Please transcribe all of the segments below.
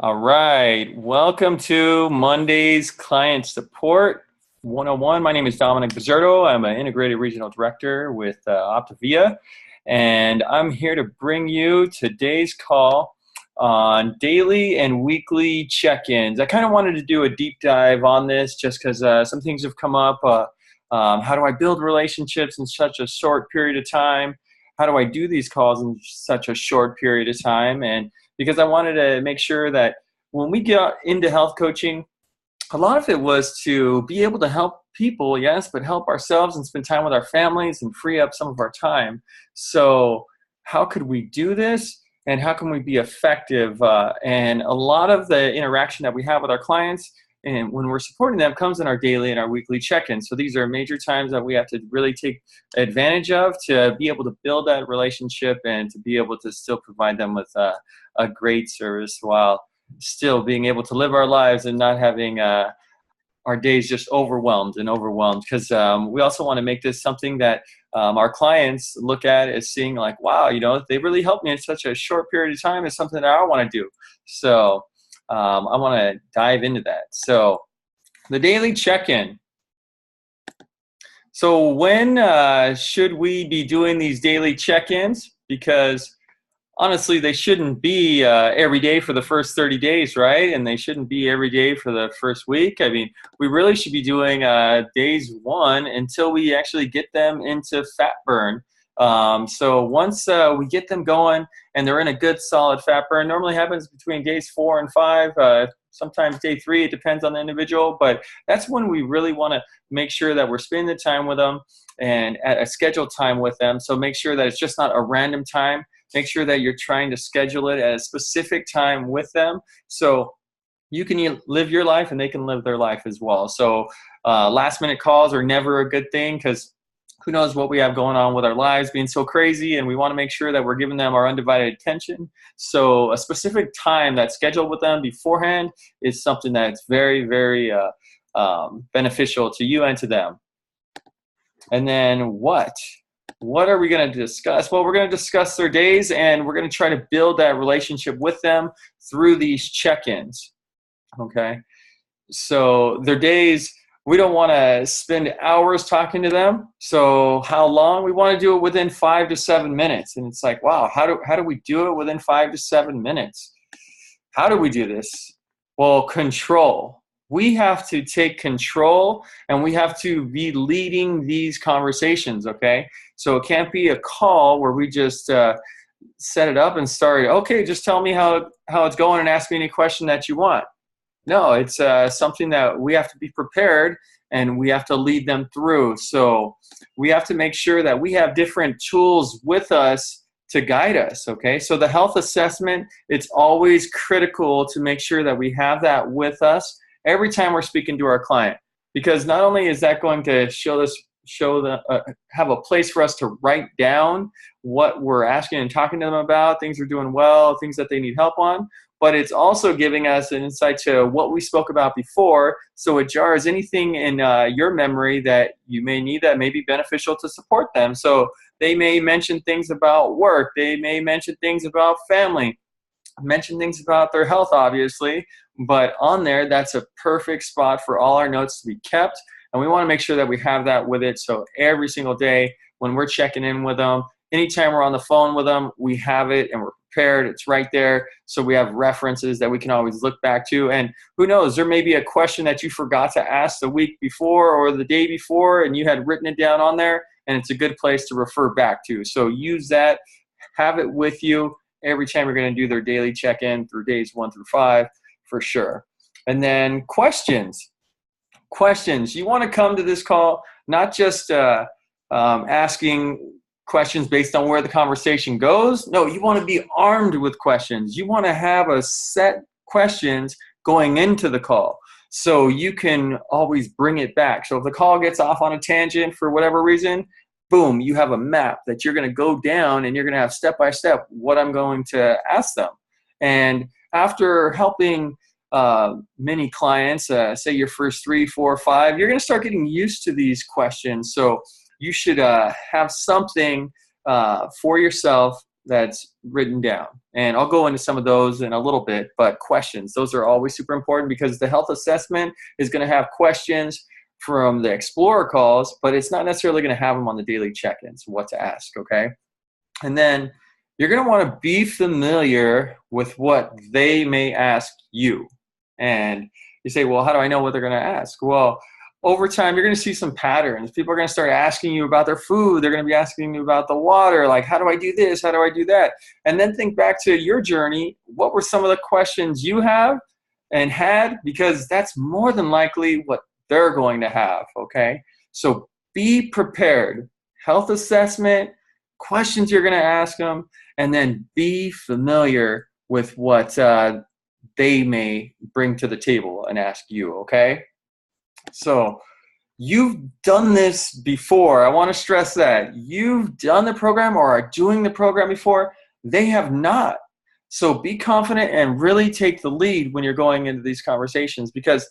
All right. Welcome to Monday's Client Support 101. My name is Dominic Bizzardo. I'm an Integrated Regional Director with Optavia, and I'm here to bring you today's call on daily and weekly check-ins. I kind of wanted to do a deep dive on this just because some things have come up. How do I build relationships in such a short period of time? How do I do these calls in such a short period of time? And because I wanted to make sure that when we get into health coaching, a lot of it was to be able to help people, yes, but help ourselves and spend time with our families and free up some of our time. So how could we do this and how can we be effective? And a lot of the interaction that we have with our clients and when we're supporting them comes in our daily and our weekly check-ins. So these are major times that we have to really take advantage of to be able to build that relationship and to be able to still provide them with a great service while still being able to live our lives and not having our days just overwhelmed. Because we also want to make this something that our clients look at as seeing like, wow, they really helped me in such a short period of time. Is something that I want to do. So I want to dive into that. So the daily check-in. So when should we be doing these daily check-ins? Because honestly, they shouldn't be every day for the first 30 days, right? And they shouldn't be every day for the first week. I mean, we really should be doing days one until we actually get them into fat burn. So once we get them going and they're in a good solid fat burn, normally happens between days 4 and 5, sometimes day 3, it depends on the individual, but that's when we really want to make sure that we're spending the time with them and at a scheduled time with them. So make sure that it's just not a random time. Make sure that you're trying to schedule it at a specific time with them so you can live your life and they can live their life as well. So last minute calls are never a good thing because who knows what we have going on with our lives being so crazy, and we want to make sure that we're giving them our undivided attention. So a specific time that's scheduled with them beforehand is something that's very, very beneficial to you and to them. And then what are we going to discuss? Well, we're going to discuss their days, and we're going to try to build that relationship with them through these check-ins. Okay, so their days, we don't want to spend hours talking to them. So how long? We want to do it within 5 to 7 minutes. And it's like, wow, how do we do it within 5 to 7 minutes? How do we do this? Well, control. We have to take control and we have to be leading these conversations, okay? So it can't be a call where we just set it up and start, okay, just tell me how it's going and ask me any question that you want. No, it's something that we have to be prepared and we have to lead them through. So we have to make sure that we have different tools with us to guide us, okay? So the health assessment, it's always critical to make sure that we have that with us every time we're speaking to our client, because not only is that going to have a place for us to write down what we're asking and talking to them about, things we're doing well, things that they need help on, but it's also giving us an insight to what we spoke about before, so it jars anything in your memory that you may need that may be beneficial to support them. So they may mention things about work, they may mention things about family, mention things about their health, obviously, but on there, that's a perfect spot for all our notes to be kept, and we want to make sure that we have that with it. So every single day when we're checking in with them, anytime we're on the phone with them, we have it and we're prepared. It's right there. So we have references that we can always look back to. And who knows, there may be a question that you forgot to ask the week before or the day before, and you had written it down on there, and it's a good place to refer back to. So use that, have it with you every time you're going to do their daily check-in through days 1 through 5 for sure. And then questions. You want to come to this call not just asking questions based on where the conversation goes. No, you want to be armed with questions. You want to have a set questions going into the call so you can always bring it back. So if the call gets off on a tangent for whatever reason, boom, you have a map that you're going to go down and you're going to have step by step what I'm going to ask them. And after helping many clients, say your first 3, 4, 5, you're going to start getting used to these questions. So you should have something for yourself that's written down. And I'll go into some of those in a little bit, but questions, those are always super important because the health assessment is going to have questions from the Explorer calls, but it's not necessarily going to have them on the daily check-ins, what to ask, okay? And then you're going to want to be familiar with what they may ask you. And you say, well, how do I know what they're going to ask? Well, over time, you're going to see some patterns. People are going to start asking you about their food. They're going to be asking you about the water, like, how do I do this? How do I do that? And then think back to your journey. What were some of the questions you have and had? Because that's more than likely what they're going to have, okay? So be prepared. Health assessment, questions you're going to ask them, and then be familiar with what they may bring to the table and ask you, okay? So you've done this before. I want to stress that. You've done the program or are doing the program before. They have not. So be confident and really take the lead when you're going into these conversations, because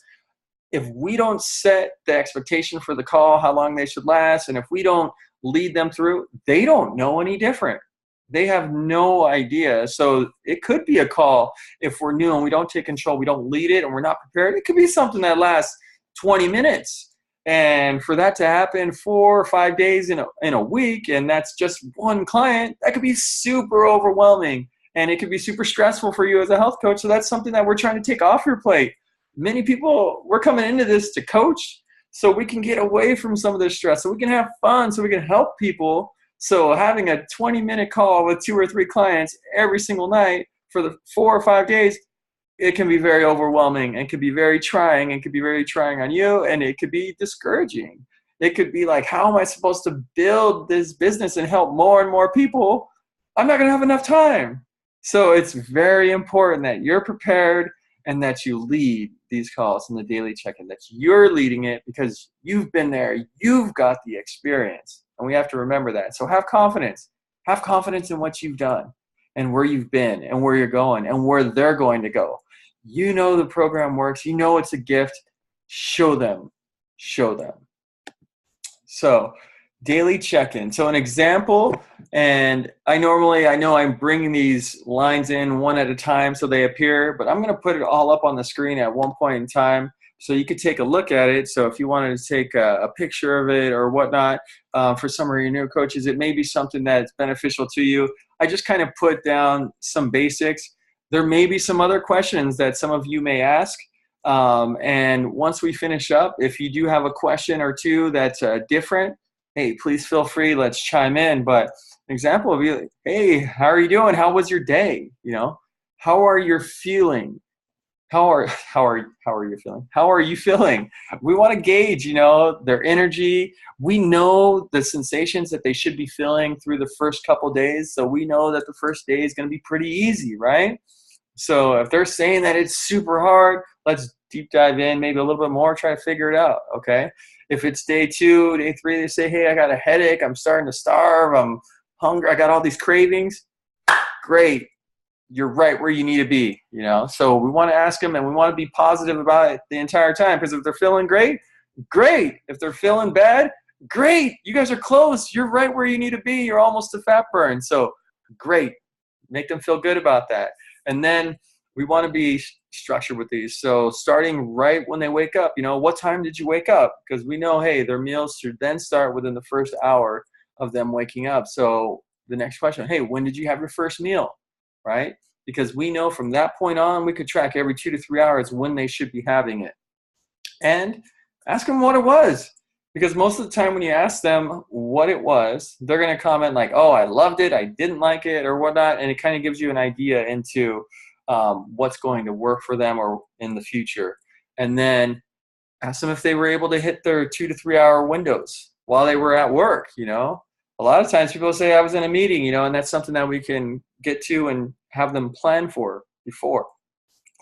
if we don't set the expectation for the call, how long they should last, and if we don't lead them through, they don't know any different. They have no idea. So it could be a call if we're new and we don't take control, we don't lead it, and we're not prepared. It could be something that lasts 20 minutes. And for that to happen 4 or 5 days in a week, and that's just one client, that could be super overwhelming. And it could be super stressful for you as a health coach. So that's something that we're trying to take off your plate. Many people, we're coming into this to coach so we can get away from some of this stress, so we can have fun, so we can help people. So having a 20-minute call with 2 or 3 clients every single night for the 4 or 5 days, it can be very overwhelming and could be very trying, and could be very trying on you, and it could be discouraging. It could be like, how am I supposed to build this business and help more and more people? I'm not going to have enough time. So it's very important that you're prepared and that you lead these calls in the daily check-in, that you're leading it because you've been there, you've got the experience, and we have to remember that. So have confidence. Have confidence in what you've done and where you've been and where you're going and where they're going to go. You know the program works. You know it's a gift. Show them. Show them. So daily check-in. So an example, and I know I'm bringing these lines in one at a time so they appear, but I'm going to put it all up on the screen at one point in time so you could take a look at it. So if you wanted to take a picture of it or whatnot, for some of your new coaches, it may be something that's beneficial to you. I just kind of put down some basics. There may be some other questions that some of you may ask. And once we finish up, if you do have a question or two that's different, hey, please feel free, let's chime in. But an example would be like, hey, how are you doing? How was your day? You know, how are you feeling? How are you feeling? How are you feeling? We want to gauge, their energy. We know the sensations that they should be feeling through the first couple days. So we know that the first day is going to be pretty easy, right? So if they're saying that it's super hard, let's deep dive in maybe a little bit more, try to figure it out, okay? If it's day 2, day 3, they say, hey, I got a headache, I'm starting to starve, I'm hungry, I got all these cravings, great. You're right where you need to be, So we want to ask them, and we want to be positive about it the entire time, because if they're feeling great, great. If they're feeling bad, great. You guys are close. You're right where you need to be. You're almost to fat burn. So great. Make them feel good about that. And then we want to be structured with these. So starting right when they wake up, what time did you wake up? Because we know, hey, their meals should then start within the first hour of them waking up. So the next question, hey, when did you have your first meal? Right? Because we know from that point on, we could track every 2 to 3 hours when they should be having it. And ask them what it was. Because most of the time when you ask them what it was, they're going to comment like, oh, I loved it, I didn't like it, or whatnot. And it kind of gives you an idea into what's going to work for them or in the future. And then ask them if they were able to hit their 2 to 3 hour windows while they were at work, A lot of times people say I was in a meeting, and that's something that we can get to and have them plan for before.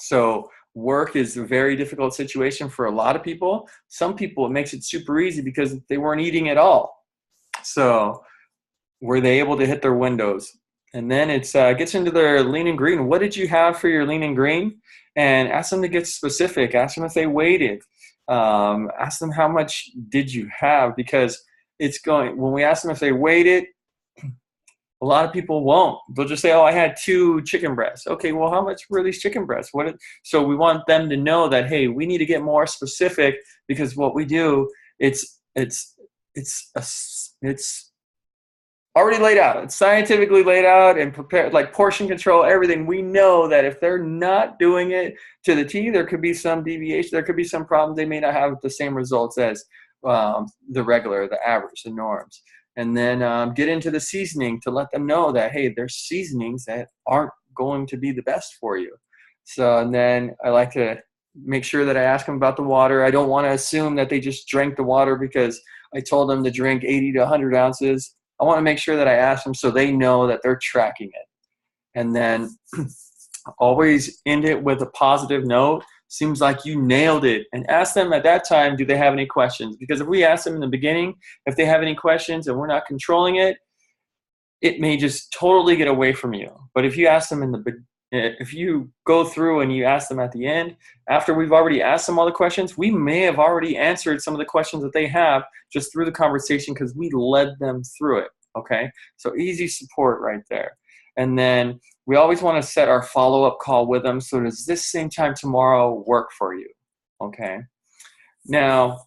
So work is a very difficult situation for a lot of people. Some people, it makes it super easy because they weren't eating at all. So were they able to hit their windows? And then it gets into their lean and green. What did you have for your lean and green? And ask them to get specific. Ask them if they weighed it. Ask them how much did you have, because when we ask them if they weighed it, A lot of people won't. They'll just say, oh, I had 2 chicken breasts. Okay, well, how much were these chicken breasts? So we want them to know that, hey, we need to get more specific, because what we do, it's already laid out. It's scientifically laid out and prepared, like portion control, everything. We know that if they're not doing it to the T, there could be some deviation. There could be some problems. They may not have the same results as the regular, the average, the norms. And then get into the seasoning to let them know that, hey, there's seasonings that aren't going to be the best for you. So, and then I like to make sure that I ask them about the water. I don't want to assume that they just drank the water because I told them to drink 80 to 100 ounces. I want to make sure that I ask them so they know that they're tracking it. And then always end it with a positive note. Seems like you nailed it. And ask them at that time, do they have any questions? Because if we ask them in the beginning, if they have any questions and we're not controlling it, it may just totally get away from you. But if you ask them if you go through and you ask them at the end, after we've already asked them all the questions, we may have already answered some of the questions that they have just through the conversation because we led them through it, okay? So easy support right there. And then we always want to set our follow-up call with them. So does this same time tomorrow work for you, okay? Now,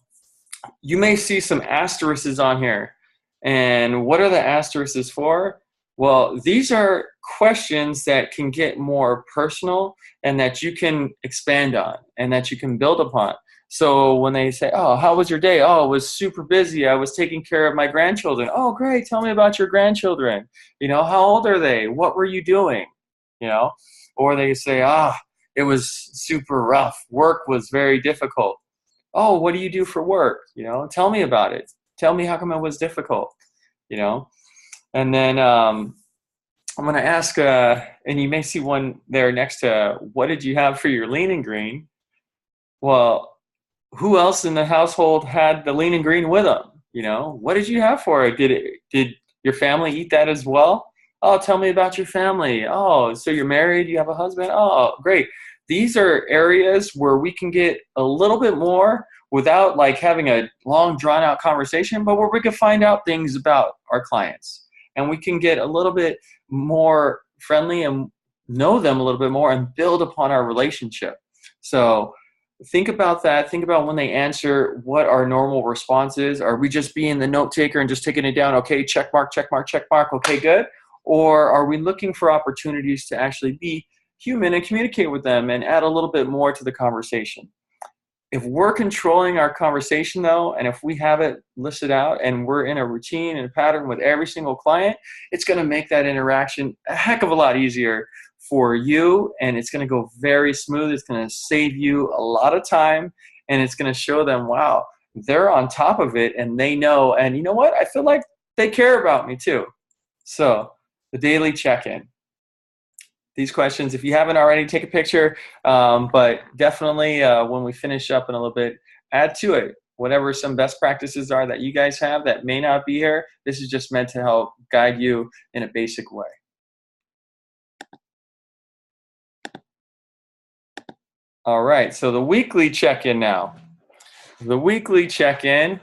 you may see some asterisks on here. And what are the asterisks for? Well, these are questions that can get more personal and that you can expand on and that you can build upon. So when they say, oh, how was your day? Oh, it was super busy. I was taking care of my grandchildren. Oh, great. Tell me about your grandchildren. You know, how old are they? What were you doing? You know, or they say, it was super rough. Work was very difficult. Oh, what do you do for work? You know, tell me about it. Tell me how come it was difficult, you know? And then I'm going to ask, and you may see one there next to, what did you have for your lean and green? Well, who else in the household had the lean and green with them? You know, what did you have for it? Did your family eat that as well? Oh, tell me about your family. Oh, so you're married, you have a husband? Oh, great. These are areas where we can get a little bit more without like having a long drawn out conversation, but where we can find out things about our clients. And we can get a little bit more friendly and know them a little bit more and build upon our relationship. So think about that. Think about when they answer, what our normal response is. Are we just being the note taker and just taking it down? Okay, check mark, check mark, check mark. Okay, good. Or are we looking for opportunities to actually be human and communicate with them and add a little bit more to the conversation? If we're controlling our conversation though, and if we have it listed out and we're in a routine and a pattern with every single client, it's going to make that interaction a heck of a lot easier for you, and it's going to go very smooth. It's going to save you a lot of time, and it's going to show them, wow, they're on top of it and they know, and you know what? I feel like they care about me too. So the daily check-in. These questions, if you haven't already, take a picture, but definitely when we finish up in a little bit, add to it whatever some best practices are that you guys have that may not be here. This is just meant to help guide you in a basic way. All right, so the weekly check-in now. The weekly check-in,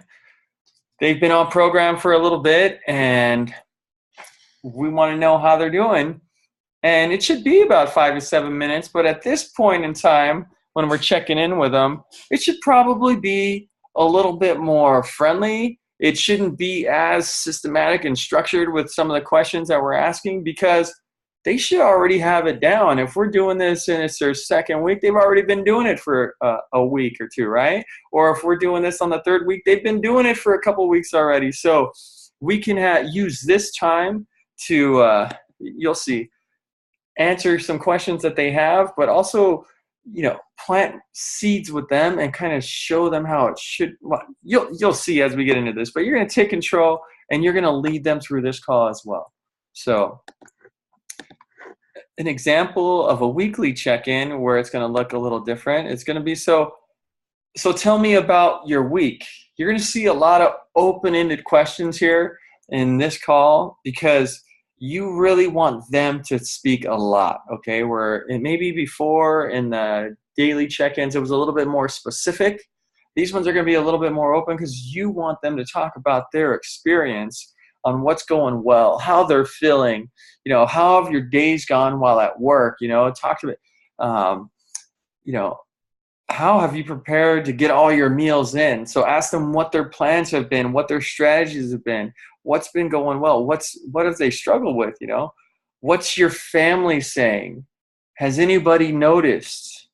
they've been on program for a little bit, and we want to know how they're doing. And it should be about 5 to 7 minutes, but at this point in time, when we're checking in with them, it should probably be a little bit more friendly. It shouldn't be as systematic and structured with some of the questions that we're asking, because they should already have it down. If we're doing this and it's their second week, they've already been doing it for a week or two, right? Or if we're doing this on the third week, they've been doing it for a couple weeks already. So we can use this time to, you'll see, answer some questions that they have, but also, you know, plant seeds with them and kind of show them how it should. Well, you'll see as we get into this, but you're going to take control and you're going to lead them through this call as well. So an example of a weekly check-in where it's going to look a little different, it's going to be, so tell me about your week. You're going to see a lot of open-ended questions here in this call, because you really want them to speak a lot, okay? Where it maybe before in the daily check-ins, it was a little bit more specific. These ones are gonna be a little bit more open because you want them to talk about their experience on what's going well, how they're feeling, how have your days gone while at work, talk to it. Um, you know, how have you prepared to get all your meals in? So ask them what their plans have been, what their strategies have been, what's been going well, what have they struggled with, what's your family saying? Has anybody noticed?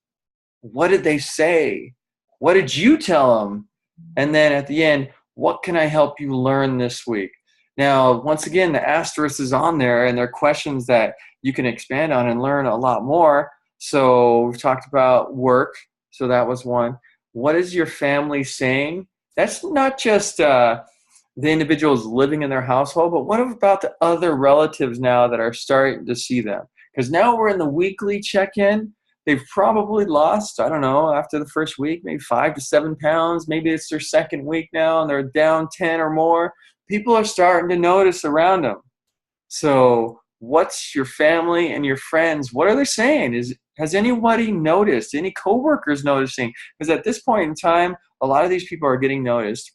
What did they say? What did you tell them? And then at the end, what can I help you learn this week? Now, once again, the asterisk is on there, and they're questions that you can expand on and learn a lot more. So we've talked about work. So that was one. What is your family saying? That's not just the individuals living in their household, but what about the other relatives now that are starting to see them? Because now we're in the weekly check-in. They've probably lost, I don't know, after the first week, maybe 5 to 7 pounds. Maybe it's their second week now and they're down 10 or more. People are starting to notice around them. So what's your family and your friends, what are they saying? Has anybody noticed? Any coworkers noticing? Because at this point in time, a lot of these people are getting noticed.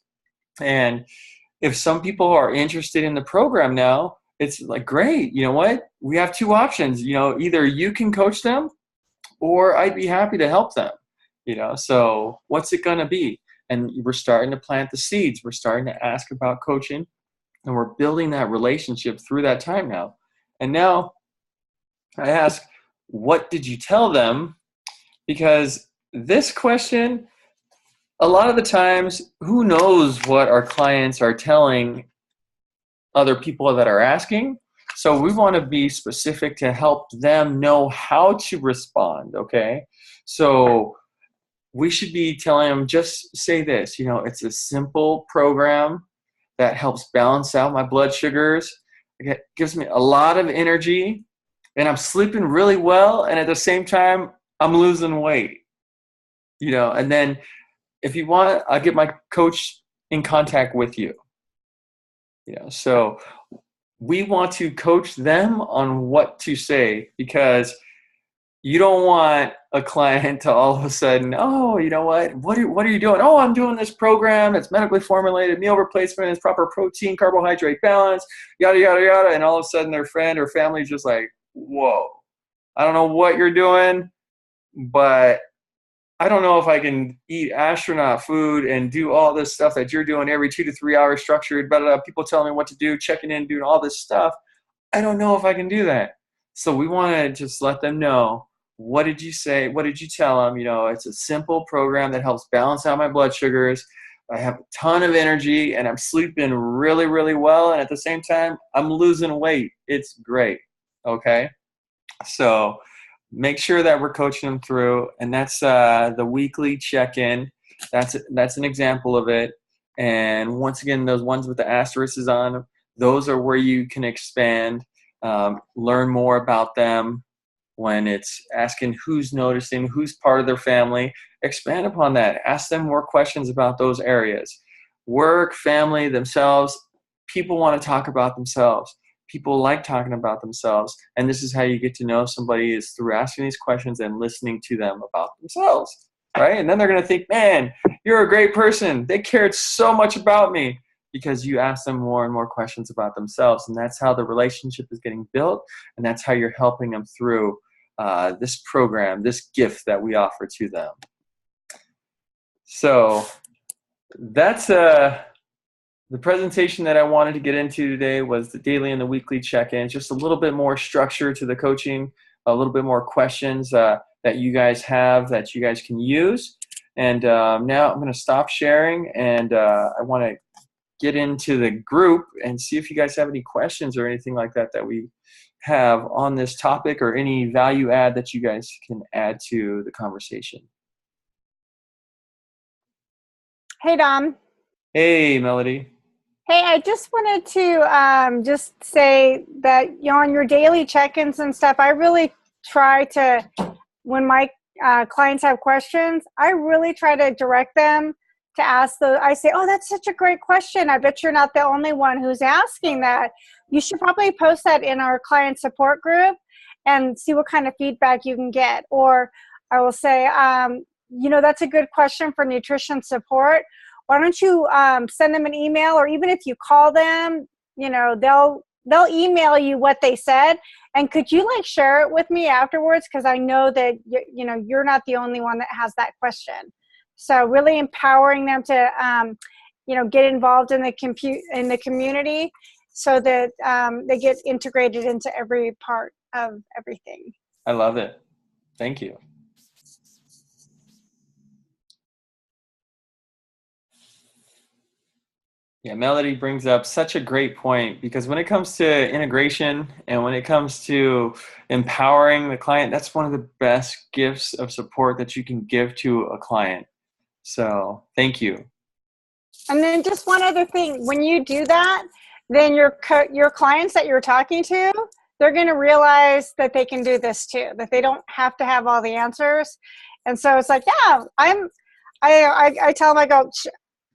And if some people are interested in the program now, it's like, great, you know what? We have two options. Either you can coach them or I'd be happy to help them. So what's it going to be? And we're starting to plant the seeds. We're starting to ask about coaching, and we're building that relationship through that time now. And now I ask, what did you tell them? Because this question, a lot of the times, who knows what our clients are telling other people that are asking? So we want to be specific to help them know how to respond, okay? So we should be telling them, just say this, it's a simple program that helps balance out my blood sugars. It gives me a lot of energy, and I'm sleeping really well, and at the same time, I'm losing weight. And then if you want, I'll get my coach in contact with you. So we want to coach them on what to say, because you don't want a client to all of a sudden, oh, you know what are you doing? Oh, I'm doing this program. It's medically formulated meal replacement. It's proper protein, carbohydrate balance, yada, yada, yada. And all of a sudden their friend or family is just like, whoa, I don't know what you're doing, but I don't know if I can eat astronaut food and do all this stuff that you're doing every 2 to 3 hours structured, blah, blah, blah, people telling me what to do, checking in, doing all this stuff. I don't know if I can do that. So we want to just let them know, what did you say? What did you tell them? It's a simple program that helps balance out my blood sugars. I have a ton of energy, and I'm sleeping really, really well. And at the same time, I'm losing weight. It's great. Okay. So make sure that we're coaching them through, and that's the weekly check-in. That's an example of it. And once again, those ones with the asterisks on, those are where you can expand, learn more about them. When it's asking who's noticing, who's part of their family, expand upon that. Ask them more questions about those areas. Work, family, themselves. People want to talk about themselves. People like talking about themselves. And this is how you get to know somebody, is through asking these questions and listening to them about themselves, right? And then they're going to think, man, you're a great person. They cared so much about me, because you ask them more and more questions about themselves. And that's how the relationship is getting built. And that's how you're helping them through this program, this gift that we offer to them. So that's the presentation that I wanted to get into today, was the daily and the weekly check-ins, just a little bit more structure to the coaching, a little bit more questions that you guys have that you guys can use. And now I'm going to stop sharing, and I want to get into the group and see if you guys have any questions or anything like that that we have on this topic, or any value add that you guys can add to the conversation. Hey, Dom. Hey, Melody. Hey, I just wanted to just say that, on your daily check-ins and stuff, I really try to, when my clients have questions, I really try to direct them to ask I say, oh, that's such a great question. I bet you're not the only one who's asking that. You should probably post that in our client support group and see what kind of feedback you can get. Or I will say, that's a good question for nutrition support. Why don't you send them an email, or even if you call them, they'll email you what they said, and could you like share it with me afterwards, because I know that you're not the only one that has that question. So really empowering them to get involved in the community, so that they get integrated into every part of everything. I love it. Thank you. Yeah, Melody brings up such a great point, because when it comes to integration and when it comes to empowering the client, that's one of the best gifts of support that you can give to a client. So thank you. And then just one other thing, when you do that, then your clients that you're talking to, they're going to realize that they can do this too, that they don't have to have all the answers. And so it's like, yeah, I tell them, I go,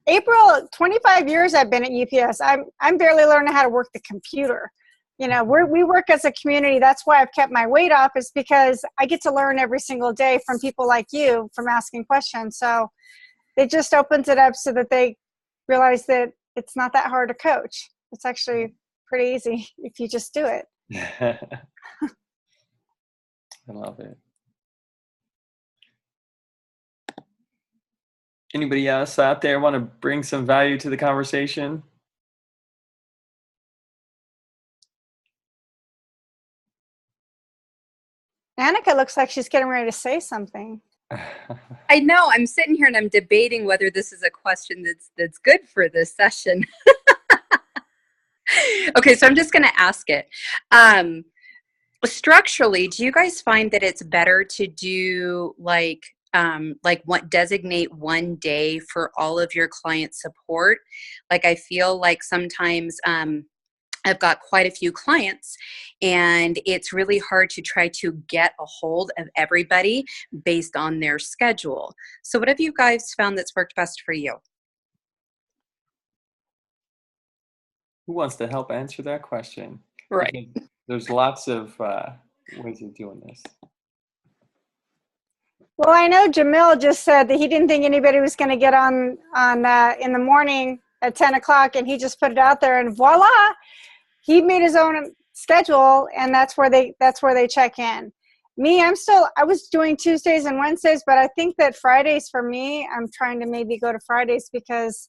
April, 25 years I've been at UPS. I'm barely learning how to work the computer. We work as a community. That's why I've kept my weight off, is because I get to learn every single day from people like you, from asking questions. So it just opens it up so that they realize that it's not that hard to coach. It's actually pretty easy if you just do it. I love it. Anybody else out there want to bring some value to the conversation? Annika looks like she's getting ready to say something. I know. I'm sitting here and I'm debating whether this is a question that's good for this session. Okay, so I'm just going to ask it. Structurally, do you guys find that it's better to do designate one day for all of your client support? Like, I feel like sometimes I've got quite a few clients, and it's really hard to try to get a hold of everybody based on their schedule. So what have you guys found that's worked best for you? Who wants to help answer that question? Right. Because there's lots of ways of doing this. Well, I know Jamil just said that he didn't think anybody was going to get on in the morning at 10 o'clock, and he just put it out there, and voila, he made his own schedule, and that's where they check in. Me, I was doing Tuesdays and Wednesdays, but I think that Fridays for me, I'm trying to maybe go to Fridays, because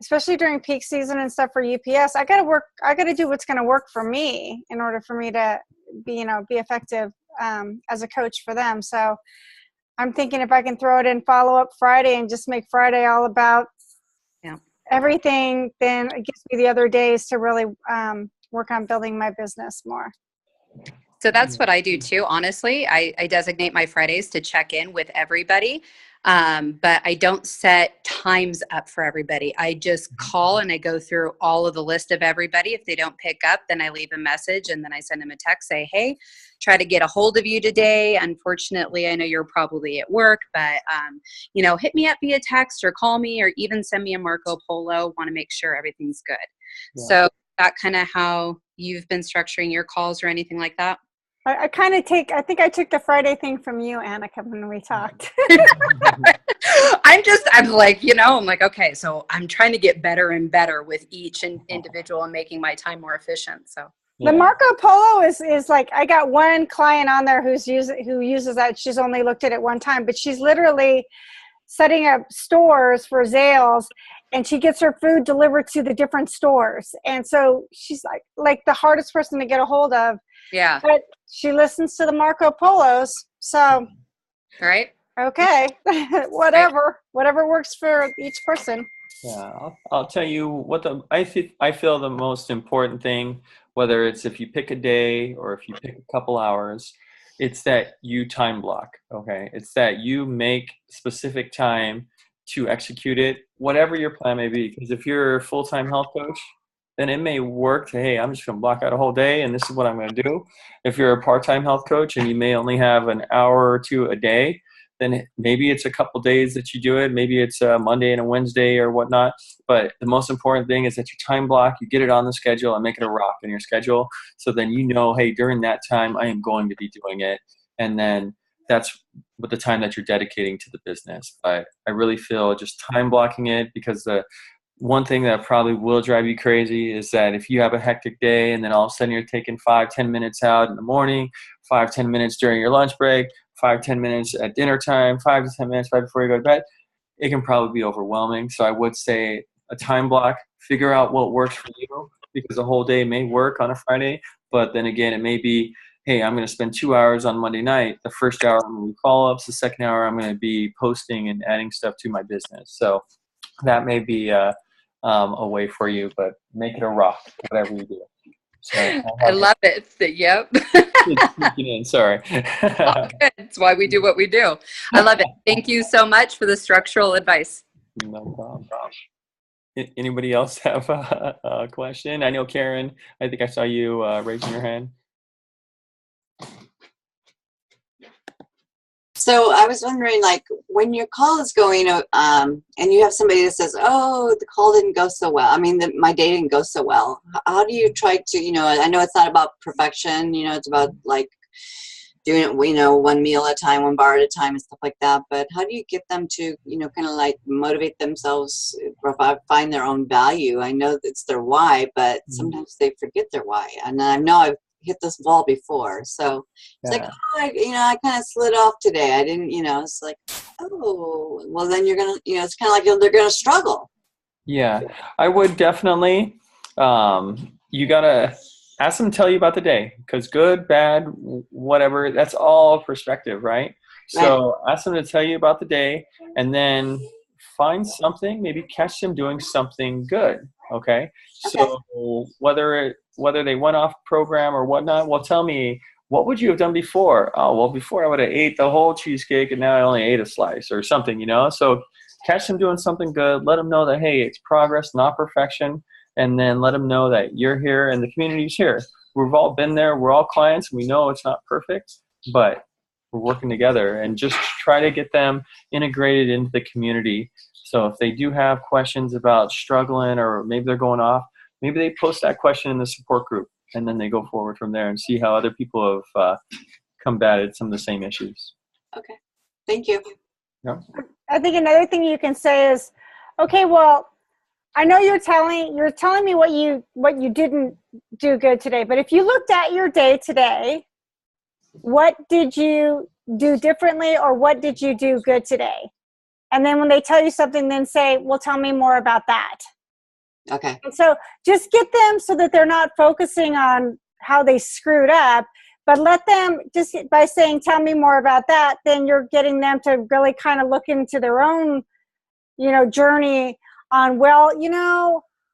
especially during peak season and stuff for UPS, I got to do what's going to work for me in order for me to be effective as a coach for them. So I'm thinking if I can throw it in follow up Friday and just make Friday all about everything, then it gives me the other days to really work on building my business more. So that's what I do too. Honestly, I designate my Fridays to check in with everybody. But I don't set times up for everybody. I just call and I go through all of the list of everybody. If they don't pick up, then I leave a message, and then I send them a text, say, hey, try to get a hold of you today. Unfortunately, I know you're probably at work, but, hit me up via text or call me, or even send me a Marco Polo. Want to make sure everything's good. Yeah. So that kind of how you've been structuring your calls or anything like that? I think I took the Friday thing from you, Annika, when we talked. I'm like, okay, so I'm trying to get better and better with each individual and making my time more efficient. So the Marco Polo is like, I got one client on there who uses that. She's only looked at it one time, but she's literally setting up stores for Zales, and she gets her food delivered to the different stores. And so she's like the hardest person to get a hold of. Yeah. But she listens to the Marco Polos. So, right. Okay. Whatever works for each person. Yeah. I'll tell you what I feel the most important thing, whether it's if you pick a day or if you pick a couple hours, it's that you time block. Okay. It's that you make specific time to execute it, whatever your plan may be. Because if you're a full-time health coach, then it may work to, hey, I'm just going to block out a whole day and this is what I'm going to do. If you're a part-time health coach and you may only have an hour or two a day, then maybe it's a couple days that you do it. Maybe it's a Monday and a Wednesday or whatnot. But the most important thing is that you time block, you get it on the schedule and make it a rock in your schedule. So then hey, during that time, I am going to be doing it. And then that's what the time that you're dedicating to the business. But I really feel just time blocking it, because one thing that probably will drive you crazy is that if you have a hectic day and then all of a sudden you're taking 5-10 minutes out in the morning, 5-10 minutes during your lunch break, 5-10 minutes at dinner time, 5 to 10 minutes right before you go to bed, it can probably be overwhelming. So I would say a time block, figure out what works for you, because the whole day may work on a Friday, but then again, it may be, hey, I'm going to spend 2 hours on Monday night. The first hour I'm going to do follow-ups. The second hour I'm going to be posting and adding stuff to my business. So that may be a way for you, but make it a rock, whatever you do. So I love it. Yep. it's sneaking in. Sorry. All good. That's why we do what we do. I love it. Thank you so much for the structural advice. No problem. Anybody else have a question? I know Karen. I think I saw you raising your hand. So I was wondering, like, when your call is going, and you have somebody that says, "Oh, the call didn't go so well. I mean, my day didn't go so well." How do you try to, I know it's not about perfection. It's about like doing it, one meal at a time, one bar at a time, and stuff like that. But how do you get them to, kind of like motivate themselves, find their own value? I know it's their why, but sometimes they forget their why, and I know I've hit this wall before. So it's like, I kind of slid off today. I didn't, it's like, oh, well, then you're gonna, it's kind of like they're gonna struggle. Yeah, I would definitely. You gotta ask them to tell you about the day, because good, bad, whatever, that's all perspective, right? So ask them to tell you about the day, and then find something, maybe catch them doing something good. Okay. So whether they went off program or whatnot, well, tell me, what would you have done before? Oh, well, before I would have ate the whole cheesecake and now I only ate a slice or something, So catch them doing something good. Let them know that, hey, it's progress, not perfection. And then let them know that you're here and the community's here. We've all been there. We're all clients. We know it's not perfect, but we're working together, and just try to get them integrated into the community. So if they do have questions about struggling, or maybe they're going off, maybe they post that question in the support group, and then they go forward from there and see how other people have combated some of the same issues. Okay. Thank you. Yeah. I think another thing you can say is, okay, well, I know you're telling me what you didn't do good today, but if you looked at your day today, what did you do differently, or what did you do good today? And then when they tell you something, then say, well, tell me more about that. Okay. And so just get them so that they're not focusing on how they screwed up, but let them, just by saying, tell me more about that, then you're getting them to really kind of look into their own, journey on,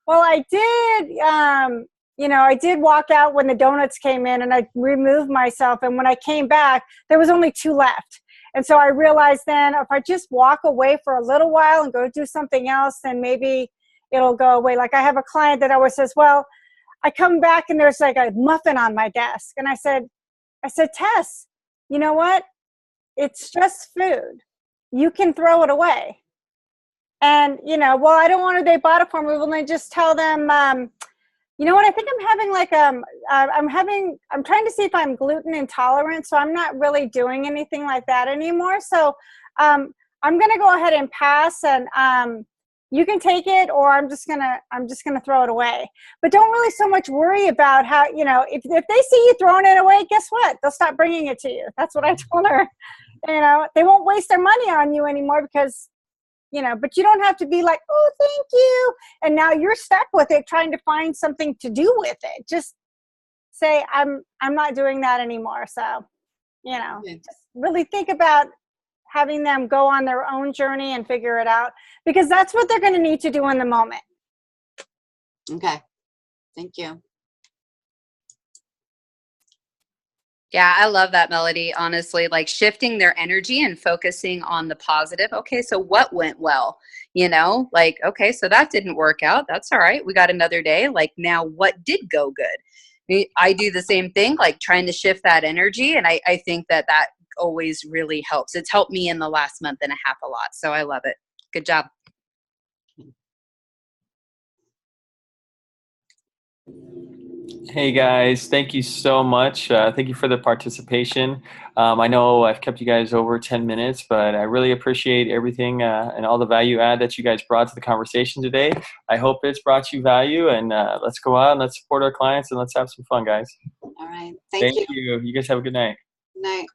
I did, I did walk out when the donuts came in, and I removed myself. And when I came back, there was only 2 left. And so I realized then, if I just walk away for a little while and go do something else, then maybe it'll go away. Like, I have a client that always says, well, I come back and there's like a muffin on my desk. And I said, Tess, you know what? It's just food. You can throw it away. And, well, I don't want to, they bought it for me. Well, then just tell them, you know what? I think I'm having I'm trying to see if I'm gluten intolerant. So I'm not really doing anything like that anymore. So I'm going to go ahead and pass, and you can take it, or I'm just going to throw it away. But don't really so much worry about how, if they see you throwing it away, guess what? They'll stop bringing it to you. That's what I told her. They won't waste their money on you anymore, because but you don't have to be like, oh, thank you. And now you're stuck with it, trying to find something to do with it. Just say, I'm not doing that anymore. So, just really think about having them go on their own journey and figure it out, because that's what they're going to need to do in the moment. Okay. Thank you. Yeah, I love that, Melody. Honestly, like shifting their energy and focusing on the positive. Okay, so what went well? Like, okay, so that didn't work out. That's all right. We got another day. Like, now what did go good? I do the same thing, like trying to shift that energy. And I think that always really helps. It's helped me in the last month and a half a lot. So I love it. Good job. Hey guys, thank you so much. Thank you for the participation. I know I've kept you guys over 10 minutes, but I really appreciate everything and all the value add that you guys brought to the conversation today. I hope it's brought you value, and let's go out and let's support our clients and let's have some fun, guys. All right. Thank Thank you. you. You guys have a good night. Good night.